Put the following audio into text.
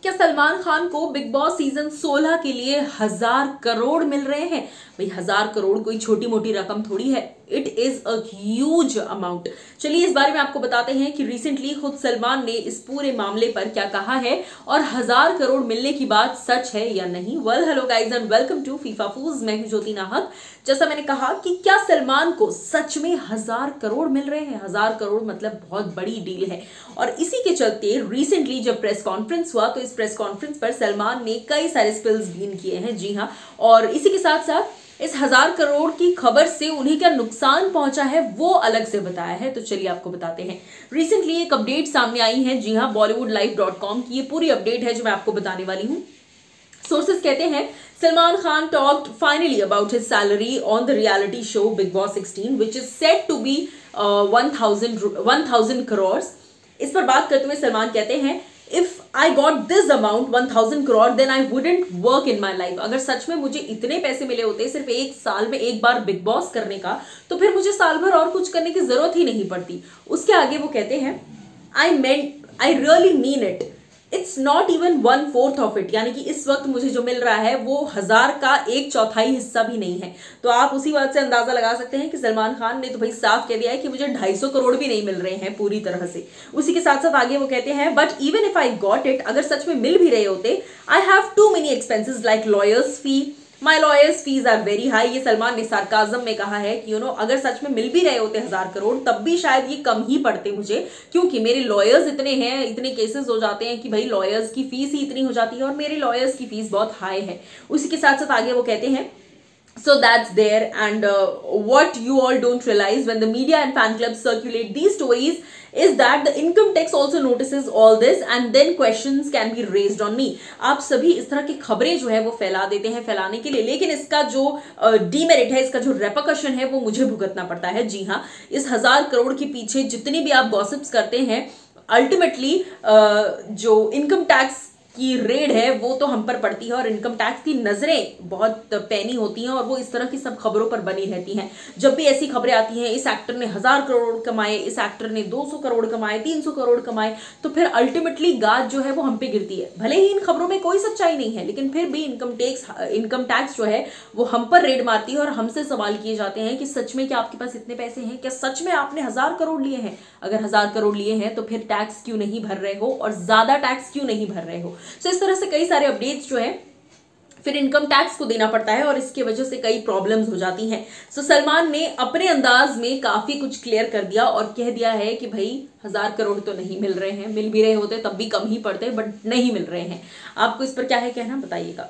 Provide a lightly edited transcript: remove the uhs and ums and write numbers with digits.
क्या सलमान खान को big boss season 16 के लिए 1000 करोड़ मिल रहे हैं? भाई 1000 करोड़ कोई छोटी मोटी रकम थोड़ी है, it is a huge amount. चलिए इस बारे में आपको बताते हैं कि रिसेंटली खुद सलमान ने इस पूरे मामले पर क्या कहा है और 1000 करोड़ मिलने की बात सच है या नहीं। Well hello guys and welcome to FIFA फूज। मैं हूं ज्योति नाहक। जैसा मैंने कहा कि क्या सलमान को सच में 1000 करोड़ मिल रहे हैं? 1000 करोड़ मतलब बहुत बड़ी डील है और इसी के चलते रिसेंटली जब प्रेस कॉन्फ्रेंस हुआ तो इस प्रेस कॉन्फ्रेंस पर सलमान ने कई सारे स्पिल्स बीन किए हैं। जी हाँ, और इसी के साथ साथ इस 1000 करोड़ की खबर से उन्हें क्या नुकसान पहुंचा है वो अलग से बताया है। तो चलिए आपको बताते हैं। रिसेंटली एक अपडेट सामने आई है। जी हाँ, bollywoodlife.com की ये पूरी अपडेट है जो मैं आपको बताने वाली हूँ। सोर्सेस कहते हैं Salman Khan talked finally about his salary on the reality show Bigg Boss 16 which is set to be 1000 crore. इस पर बात करते हुए सलमान कहते हैं if I got this amount 1000 crore then I wouldn't work in my life. अगर सच में मुझे इतने पैसे मिले होते सिर्फ एक साल में एक बार बिग बॉस करने का, तो फिर मुझे साल भर और कुछ करने की जरूरत ही नहीं पड़ती। उसके आगे वो कहते हैं I really mean it, it's not even 1/4 of it. यानी कि इस वक्त मुझे जो मिल रहा है वो 1000 का 1/4 हिस्सा भी नहीं है। तो आप उसी बात से अंदाजा लगा सकते हैं कि सलमान खान ने तो भाई साफ कह दिया है कि मुझे 250 करोड़ भी नहीं मिल रहे हैं पूरी तरह से। उसी के साथ साथ आगे वो कहते हैं but even if I got it, अगर सच में मिल भी रहे होते, I have too many expenses like lawyers fee, my lawyers fees are very high. ये सलमान ने सार्काज्म में कहा है कि अगर सच में मिल भी रहे होते 1000 करोड़ तब भी शायद ये कम ही पड़ते मुझे, क्योंकि मेरे लॉयर्स इतने हैं, इतने केसेस हो जाते हैं कि भाई लॉयर्स की फीस ही इतनी हो जाती है और मेरे लॉयर्स की फीस बहुत हाई है। उसी के साथ साथ आगे वो कहते हैं so that's there and what you all don't realize when the media and fan clubs circulate these stories is that the income tax also notices all this and then questions can be raised on me। आप सभी इस तरह की खबरें जो है वो फैला देते हैं फैलाने के लिए, लेकिन इसका जो डीमेरिट है, इसका जो रेपकशन है वो मुझे भुगतना पड़ता है। जी हाँ, इस 1000 करोड़ के पीछे जितनी भी आप गॉसिप्स करते हैं, अल्टीमेटली जो इनकम टैक्स की रेड है वो तो हम पर पड़ती है और इनकम टैक्स की नजरें बहुत पैनी होती हैं और वो इस तरह की सब खबरों पर बनी रहती हैं। जब भी ऐसी खबरें आती हैं इस एक्टर ने 1000 करोड़ कमाए, इस एक्टर ने 200 करोड़ कमाए, 300 करोड़ कमाए, तो फिर अल्टीमेटली गाज जो है वो हम पे गिरती है। भले ही इन खबरों में कोई सच्चाई नहीं है, लेकिन फिर भी इनकम टैक्स जो है वो हम पर रेड मारती है और हमसे सवाल किए जाते हैं कि सच में क्या आपके पास इतने पैसे हैं? क्या सच में आपने 1000 करोड़ लिए हैं? अगर 1000 करोड़ लिए हैं तो फिर टैक्स क्यों नहीं भर रहे हो और ज्यादा टैक्स क्यों नहीं भर रहे हो? तो इस तरह से कई सारे अपडेट्स जो है फिर इनकम टैक्स को देना पड़ता है और इसकी वजह से कई प्रॉब्लम्स हो जाती हैं। सो सलमान ने अपने अंदाज में काफी कुछ क्लियर कर दिया और कह दिया है कि भाई 1000 करोड़ तो नहीं मिल रहे हैं, मिल भी रहे होते तब भी कम ही पड़ते, बट नहीं मिल रहे हैं। आपको इस पर क्या है कहना, बताइएगा।